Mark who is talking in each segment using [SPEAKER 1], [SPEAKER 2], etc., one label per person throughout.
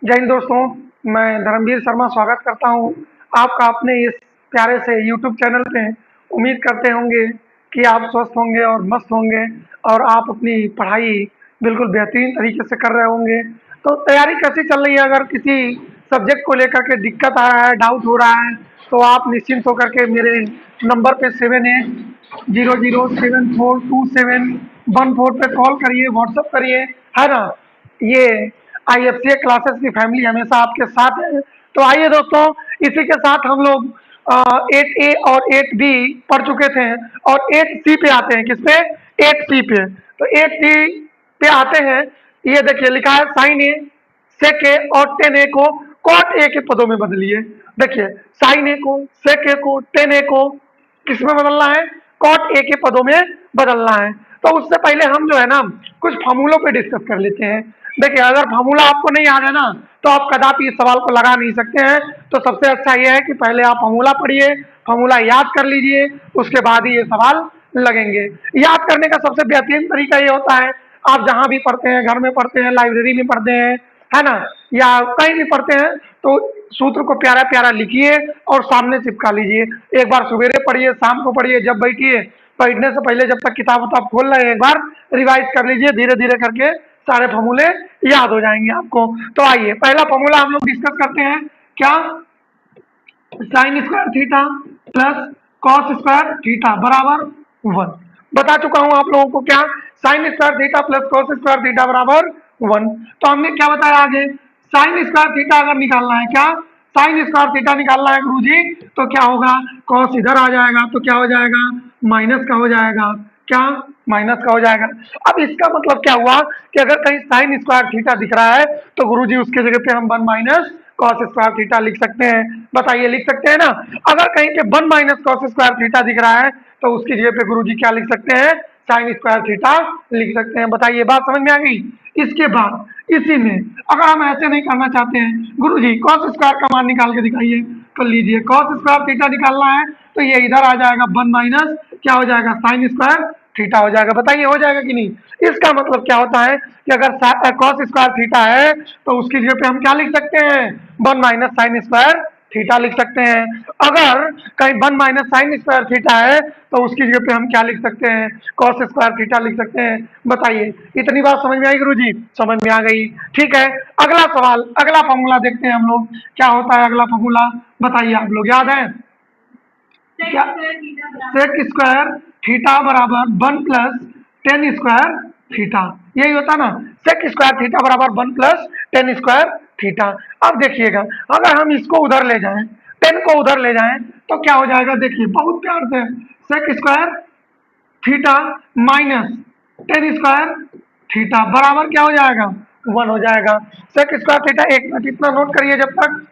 [SPEAKER 1] जय हिंद दोस्तों, मैं धर्मवीर शर्मा स्वागत करता हूं आपका अपने इस प्यारे से यूट्यूब चैनल पे। उम्मीद करते होंगे कि आप स्वस्थ होंगे और मस्त होंगे और आप अपनी पढ़ाई बिल्कुल बेहतरीन तरीके से कर रहे होंगे। तो तैयारी कैसी चल रही है? अगर किसी सब्जेक्ट को लेकर के दिक्कत आ रहा है, डाउट हो रहा है, तो आप निश्चिंत होकर के मेरे नंबर पे 7800742714 पे कॉल करिए, व्हाट्सअप करिए, है ना। ये IFCA क्लासेस की फैमिली हमेशा आपके साथ है। तो आइए दोस्तों, इसी के साथ हम लोग 8A और 8B पढ़ चुके थे और 8C पे आते हैं। किस पे? 8C पे। तो 8C पे आते हैं। ये देखिए लिखा है साइन ए सेक ए और टेन ए को कॉट ए के पदों में बदलिए। देखिए साइन ए को, सेक ए को, टेन ए को किस में बदलना है? कॉट ए के पदों में बदलना है। तो उससे पहले हम जो है ना कुछ फार्मूलों पे डिस्कस कर लेते हैं। देखिए अगर फार्मूला आपको नहीं याद है ना तो आप कदापि इस सवाल को लगा नहीं सकते हैं। तो सबसे अच्छा यह है कि पहले आप फार्मूला पढ़िए, फार्मूला याद कर लीजिए, उसके बाद ही ये सवाल लगेंगे। याद करने का सबसे बेहतरीन तरीका ये होता है, आप जहां भी पढ़ते हैं, घर में पढ़ते हैं, लाइब्रेरी में पढ़ते हैं, है ना, या कहीं भी पढ़ते हैं, तो सूत्र को प्यारा प्यारा लिखिए और सामने चिपका लीजिए। एक बार सवेरे पढ़िए, शाम को पढ़िए, जब बैठिए बैठने से पहले जब तक किताब उताब खोल रहे हैं एक बार रिवाइज कर लीजिए। धीरे धीरे करके सारे फॉर्मूले याद हो जाएंगे आपको। तो आइए पहला फॉर्मूला हम लोग डिस्कस करते हैं। क्या? Sine square theta plus cos square theta बराबर 1। बता चुका हूं आप लोगों को। क्या? Sine square theta plus cos square theta बराबर 1। तो हमने क्या बताया आगे? साइन स्क्वायर थीटा अगर निकालना है, क्या साइन स्क्वायर थीटा निकालना है गुरुजी, तो क्या होगा? कॉस इधर आ जाएगा तो क्या हो जाएगा? माइनस का हो जाएगा। क्या? माइनस का हो जाएगा। अब इसका मतलब क्या हुआ कि अगर कहीं साइन स्क्वायर थीटा दिख रहा है तो गुरुजी उसके जगह पे हम 1 माइनस कॉस स्क्वायर थीटा लिख सकते हैं। बताइए, लिख सकते हैं ना? अगर कहीं पे 1 माइनस कॉस स्क्वायर थीटा दिख रहा है तो उसकी जगह पे गुरुजी क्या लिख सकते हैं? साइन स्क्वायर थीटा लिख सकते हैं। बताइए, बात समझ में आ गई? इसके बाद इसी में अगर हम ऐसे नहीं करना चाहते हैं, गुरुजी कॉस स्क्वायर का मान निकाल के दिखाइए, तो लीजिए कॉस स्क्वायर थीटा निकालना है तो ये इधर आ जाएगा 1 माइनस क्या हो जाएगा? साइन स्क्वायर थीटा हो जाएगा। बताइए हो जाएगा कि नहीं? इसका मतलब क्या होता है कि अगर कॉस स्क्वायर थीटा है तो उसकी जगह पे हम क्या लिख सकते हैं? 1 माइनस साइन स्क्वायर थीटा लिख सकते हैं। अगर कहीं 1 माइनस साइन स्क्वायर थीटा है तो उसकी जगह पे हम क्या लिख सकते हैं? कॉस स्क्वायर थीटा लिख सकते हैं। बताइए, इतनी बात समझ में आई गुरुजी? समझ में आ गई। ठीक है, अगला सवाल, अगला फॉर्मूला देखते हैं हम लोग। क्या होता है अगला फॉर्मूला? बताइए, आप लोग याद है क्या? सेक स्क्वायर थीटा बराबर 1 प्लस टेन स्क्वायर थीटा, यही होता ना? सेक स्क्वायर थीटा बराबर 1 प्लस टेन स्क्वायर थीटा। अब देखिएगा, अगर हम इसको उधर ले जाएं, टेन को उधर ले जाएं, तो क्या हो जाएगा? देखिए बहुत प्यार से, sec square theta minus tan square theta बराबर क्या हो जाएगा? 1 हो जाएगा। सेक स्क्वायर थीटा, एक मिनट इतना नोट करिए जब तक,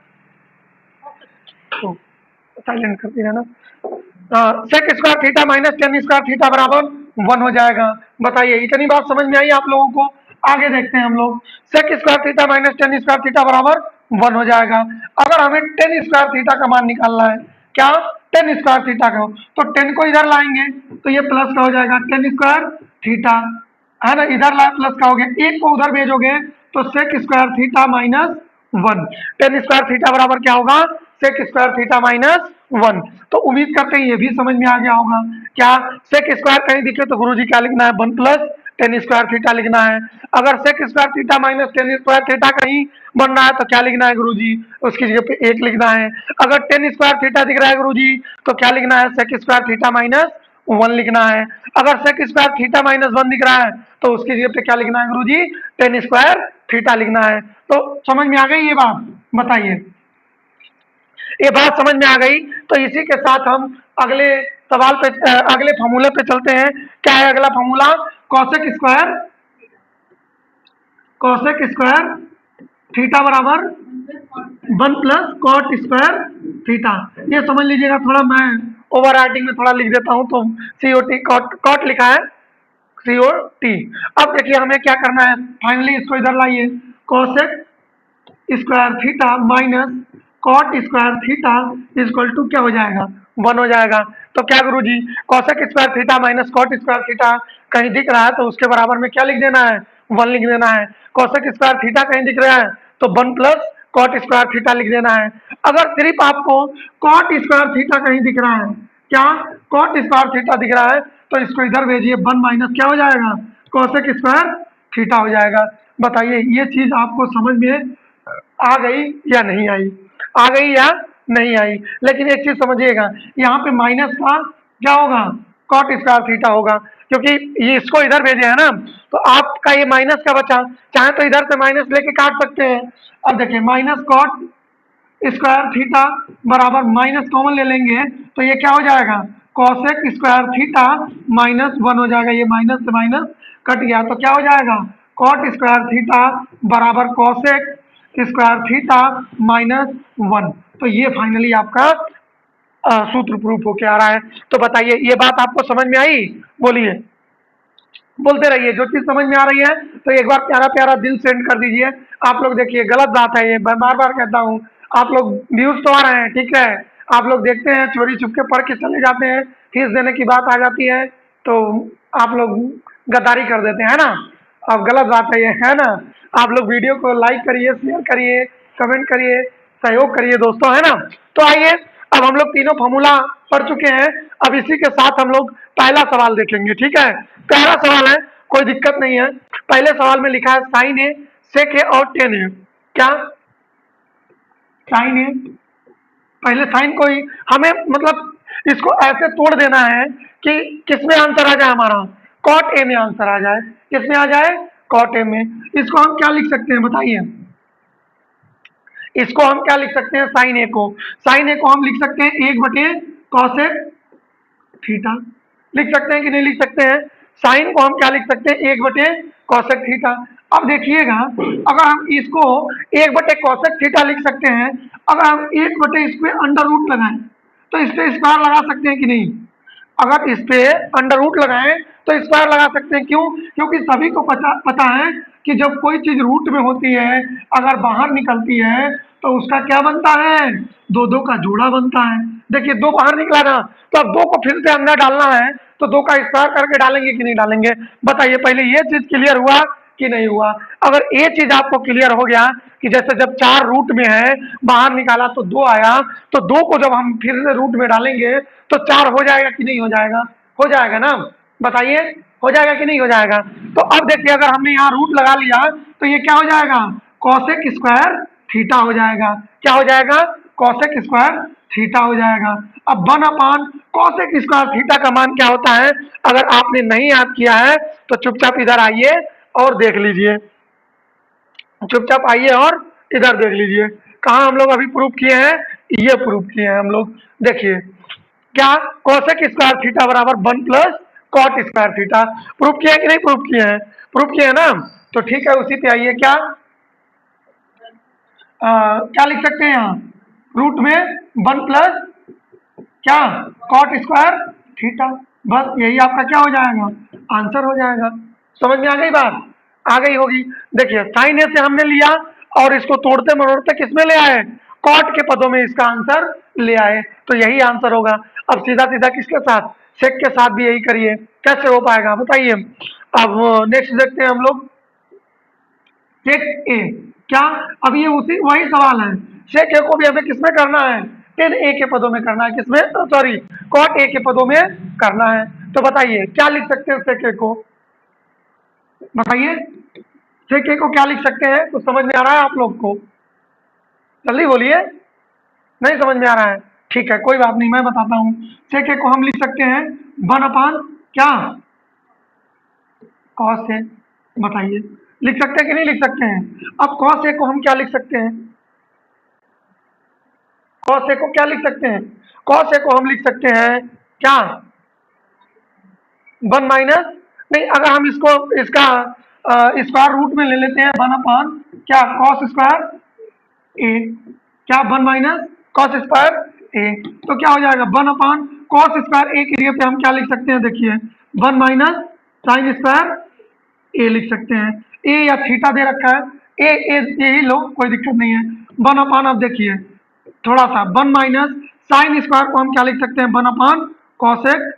[SPEAKER 1] साइलेंट कर दिया ना। Sec square theta minus tan square theta बराबर 1 हो जाएगा। बताइए, इतनी बात समझ में आई आप लोगों को? आगे देखते हैं हम लोग। Sec square theta minus tan square theta बराबर 1 हो जाएगा। अगर हमें टेन स्क्वायर थीटा का मान निकालना है, क्या? टेन स्क्वायर थीटा का, तो टेन को इधर लाएंगे तो ये प्लस का हो जाएगा टेन स्क्वायर थीटा, है ना। इधर लाए प्लस का हो गया, एक को उधर भेजोगे तो sec square theta minus 1। Tan square theta बराबर क्या होगा? Sec square theta minus 1। तो उम्मीद करते हैं ये भी समझ में आ गया होगा। क्या? सेक स्क्वायर कहीं दिखे तो गुरुजी क्या लिखना है? 1 प्लस टेन स्क्वायर थीटा लिखना है। अगर sec square theta minus tan square theta कहीं बन रहा है तो क्या लिखना है गुरुजी? उसकी जगह पे 1 लिखना है। अगर टेन स्क्वायर थीटा दिख रहा है गुरुजी तो क्या लिखना है? सेक स्क्वायर थीटा माइनस 1 लिखना है। अगर सेक स्क्वायर थीटा माइनस 1 दिख रहा है तो उसकी जगह पे क्या लिखना है गुरुजी? टेन स्क्वायर थीटा लिखना है। तो समझ में आ गई ये बात? बताइए, ये बात समझ में आ गई? तो इसी के साथ हम अगले सवाल पे, अगले फॉर्मूले पे चलते हैं। क्या है अगला फॉर्मूला? कॉसेक स्क्वायर थीटा बराबर 1 प्लस कॉट स्क्वायर थीटा। ये समझ लीजिएगा, थोड़ा मैं ओवर राइटिंग में थोड़ा लिख देता हूं तो COT कॉट लिखा है, COT। अब देखिए हमें क्या करना है, फाइनली इसको इधर लाइए। Cosec square theta minus cot square theta equal to क्या हो जाएगा? 1 हो जाएगा। तो क्या गुरुजी, cosec square theta minus cot square theta कहीं दिख रहा है तो उसके बराबर में क्या लिख देना है? 1 लिख देना है। कॉसेक स्क्वायर थीटा कहीं दिख रहा है तो 1 प्लस कॉट स्क्वायर थीटा लिख देना है। अगर सिर्फ आपको कॉट स्क्वायर थीटा कहीं दिख रहा है, क्या कॉट स्क्वायर थीटा दिख रहा है, तो इसको इधर भेजिए, 1 माइनस क्या हो जाएगा, कोसेक स्क्वायर थीटा हो जाएगा। बताइए ये चीज आपको समझ में आ गई या नहीं आई, आ गई या नहीं आई। लेकिन एक चीज समझिएगा, यहाँ पे माइनस का क्या होगा, कॉट स्क्वायर थीटा होगा, क्योंकि ये इसको इधर भेजे है ना, तो आपका ये माइनस का बचा, चाहे तो इधर से माइनस लेके काट सकते हैं। अब देखिए माइनस कॉट स्क्वायर थीटा बराबर माइनस कॉमन ले लेंगे तो ये क्या हो जाएगा, कॉसेक स्क्वायर थीटा -1 हो जाएगा। ये माइनस से माइनस कट गया तो क्या हो जाएगा, कॉट स्क्वायर थीटा बराबर कॉसेक स्क्वायर थीटा -1। तो ये फाइनली आपका सूत्र प्रूफ होके आ रहा है। तो बताइए ये बात आपको समझ में आई, बोलिए, बोलते रहिए, जो चीज समझ में आ रही है तो एक बार प्यारा प्यारा दिल सेंड कर दीजिए। आप लोग देखिए गलत बात है ये, मैं बार बार कहता हूँ, आप लोग व्यूज तो आ रहे हैं, ठीक है, आप लोग देखते हैं, चोरी छुपके पढ़ के चले जाते हैं, फीस देने की बात आ जाती है तो आप लोग गद्दारी कर देते हैं ना। अब गलत बात है ये, है ना। आप लोग वीडियो को लाइक करिए, शेयर करिए, कमेंट करिए, सहयोग करिए दोस्तों, है ना। तो आइए अब हम लोग तीनों फॉर्मूला पढ़ चुके हैं, अब इसी के साथ हम लोग पहला सवाल देखेंगे, ठीक है। पहला सवाल है, कोई दिक्कत नहीं है। पहले सवाल में लिखा है साइन ए, सेक ए और टेन ए। क्या साइन ए, पहले साइन को ही हमें मतलब इसको ऐसे तोड़ देना है कि किसमें आंसर आ जाए हमारा, कॉट ए में आंसर आ जाए। किसमें आ जाए, कॉट ए में। इसको हम क्या लिख सकते हैं बताइए, इसको हम क्या लिख सकते हैं, साइन ए को, साइन ए को हम लिख सकते हैं 1/कॉसेक थीटा। लिख सकते हैं कि नहीं लिख सकते हैं, साइन को हम क्या लिख सकते हैं, 1/कॉसेक थीटा। अब देखिएगा अगर हम इसको 1/कॉसेक थीटा लिख सकते हैं, अगर हम 1 इस पे अंडर रूट लगाएं तो इस पे स्क्वायर लगा सकते हैं कि नहीं। अगर इस पे अंडर रूट लगाएं तो स्क्वायर लगा सकते हैं, क्यों, क्योंकि सभी को पता है कि जब कोई चीज रूट में होती है, अगर बाहर निकलती है तो उसका क्या बनता है, 2 का जोड़ा बनता है। देखिए 2 बाहर निकला ना, तो अब 2 को फिर से अंदर डालना है तो 2 का स्क्वायर करके डालेंगे कि नहीं डालेंगे। बताइए पहले ये चीज क्लियर हुआ कि नहीं हुआ। अगर ये चीज आपको क्लियर हो गया कि जैसे जब 4 रूट में है, बाहर निकाला तो 2 आया, तो 2 को जब हम फिर से रूट में डालेंगे तो 4 हो जाएगा कि नहीं हो जाएगा, हो जाएगा ना। बताइए हो जाएगा कि नहीं हो जाएगा। तो अब देखिए अगर हमने यहाँ रूट लगा लिया तो ये क्या हो जाएगा, कॉसेक स्क्वायर थीटा हो जाएगा। क्या हो जाएगा, कॉसेक स्क्वायर थीटा हो जाएगा। अब 1/कॉसेक स्क्वायर थीटा का मान क्या होता है, अगर आपने नहीं याद किया है तो चुपचाप इधर आइए और देख लीजिए, चुपचाप आइए और इधर देख लीजिए, कहाँ हम लोग अभी प्रूफ किए हैं, ये प्रूफ किए हैं हम लोग। देखिए क्या, कोसेक स्क्वायर थीटा बराबर 1 plus cot square theta. Proof किया है कि नहीं प्रूफ किए हैं, प्रूफ किए हैं ना। तो ठीक है उसी पे आइए, क्या क्या लिख सकते हैं यहाँ, रूट में 1 प्लस क्या, कॉट स्क्वायर थीटा। बस यही आपका क्या हो जाएगा, आंसर हो जाएगा। समझ में आ गई बात, आ गई होगी। देखिए साइन ए से हमने लिया और इसको तोड़ते मरोड़ते किसमें ले आए, कॉट के पदों में इसका आंसर ले आए, तो यही आंसर होगा। अब सीधा सीधा किसके साथ, सेक के साथ भी यही करिए, कैसे हो पाएगा बताइए। अब नेक्स्ट देखते हैं हम लोग, सेक ए, क्या, अब ये उसी वही सवाल है, सेक ए को भी हमें किसमें करना है, टेन ए के पदों में करना है, किसमें, सॉरी कॉट ए के पदों में करना है। तो बताइए क्या लिख सकते हैं सेक ए को, बताइए सेक ए को क्या लिख सकते हैं, कुछ समझ में आ रहा है आप लोग को, जल्दी बोलिए, नहीं समझ में आ रहा है, ठीक है कोई बात नहीं, मैं बताता हूँ। सेक ए को हम लिख सकते हैं 1/, क्या, कॉस ए। बताइए लिख सकते हैं कि नहीं लिख सकते हैं। अब कॉस ए को हम क्या लिख सकते हैं, कॉस ए को क्या लिख सकते हैं, कॉस ए को हम लिख सकते हैं क्या, 1 माइनस, नहीं अगर हम इसको इसका स्क्वायर रूट में ले लेते हैं 1/, क्या, कॉस स्क्वायर ए, क्या 1 माइनस कॉस स्क्वायर ए, तो क्या हो जाएगा 1/, कॉस स्क्वायर ए की जगह पे हम क्या लिख सकते हैं, देखिए 1 माइनस साइन स्क्वायर ए लिख सकते हैं। ए या थीटा दे रखा है, ए ही लो कोई दिक्कत नहीं है। 1/, अब देखिए थोड़ा सा 1 माइनस साइन स्क्वायर को हम क्या लिख सकते हैं, 1/, कॉसेक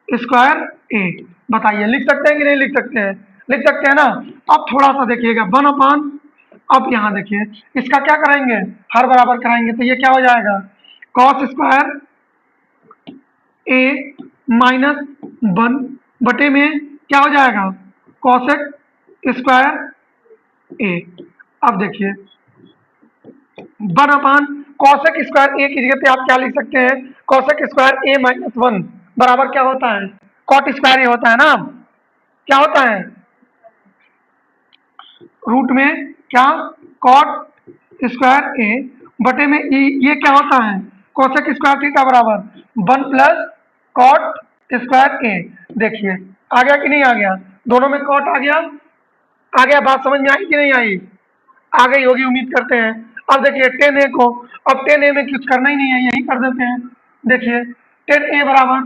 [SPEAKER 1] स्क्वायर ए। बताइए लिख सकते हैं कि नहीं लिख सकते हैं, लिख सकते हैं ना। अब थोड़ा सा देखिएगा 1/, अब यहाँ देखिए इसका क्या कराएंगे, हर बराबर कराएंगे, तो ये क्या हो जाएगा, कॉस स्क्वायर ए माइनस 1 बटे में क्या हो जाएगा, कॉसेक स्क्वायर ए। अब देखिए 1 कॉसेक स्क्वायर ए की जगह पे आप क्या लिख सकते हैं, कॉसेक स्क्वायर ए माइनस 1 बराबर क्या होता है, कॉट स्क्वायर ए होता है ना, क्या होता है रूट में क्या, कॉट स्क्वायर ए बटे में ई, ये क्या होता है कोसेक स्क्वायर थीटा बराबर 1 प्लस कॉट स्क्वायर ए। देखिए आ गया कि नहीं आ गया, दोनों में कॉट आ गया, बात समझ में आई कि नहीं आई, आ गई होगी उम्मीद करते हैं। अब देखिए 10a को, अब 10a में कुछ करना ही नहीं है, यही कर देते हैं। देखिए 10a बराबर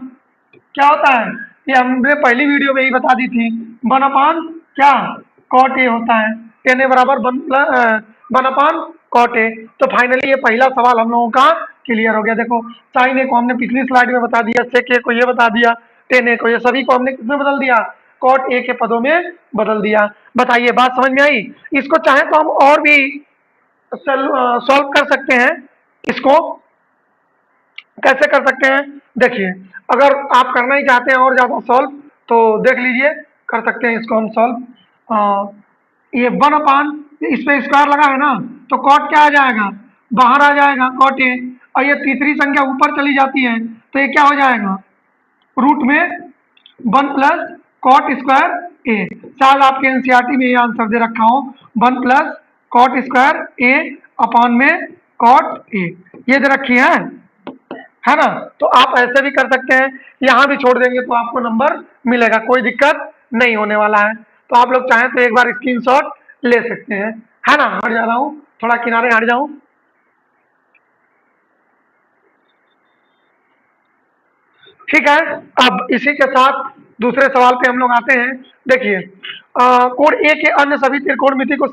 [SPEAKER 1] क्या होता है, ये हमने पहली वीडियो में ही बता दी थी, 1 क्या कॉट ए होता है, 10a बराबर 1 कॉट ए। तो फाइनली ये पहला सवाल हम लोगों का क्लियर हो गया। देखो साइन ए को हमने पिछली स्लाइड में बता दिया, सेक ए को ये बता दिया, 10a को, ये सभी को हमने किसमें बदल दिया, कॉट ए के पदों में बदल दिया। बताइए बात समझ में आई, इसको चाहे तो हम और भी सॉल्व कर सकते हैं। इसको कैसे कर सकते हैं, देखिए अगर आप करना ही चाहते हैं और ज़्यादा सॉल्व तो देख लीजिए, कर सकते हैं इसको हम सॉल्व। ये 1 इसमें स्क्वायर लगा है ना, तो कॉट क्या आ जाएगा, बाहर आ जाएगा कॉट ए, और ये तीसरी संख्या ऊपर चली जाती है तो ये क्या हो जाएगा, रूट में 1 प्लस कॉट स्क्वायर ए। शायद आपके एनसीईआरटी में ये आंसर दे रखा हो, 1 प्लस कॉट स्क्वायर ए अपॉन में कॉट ए, ये दे रखी है ना। तो आप ऐसे भी कर सकते हैं, यहाँ भी छोड़ देंगे तो आपको नंबर मिलेगा, कोई दिक्कत नहीं होने वाला है। तो आप लोग चाहें तो एक बार स्क्रीनशॉट ले सकते हैं, है ना। हट जा रहा हूँ, थोड़ा किनारे हट जाऊं। ठीक है, अब इसी के साथ दूसरे सवाल पे हम लोग आते हैं। देखिए कोण ए के अन्य सभी त्रिकोणमिति को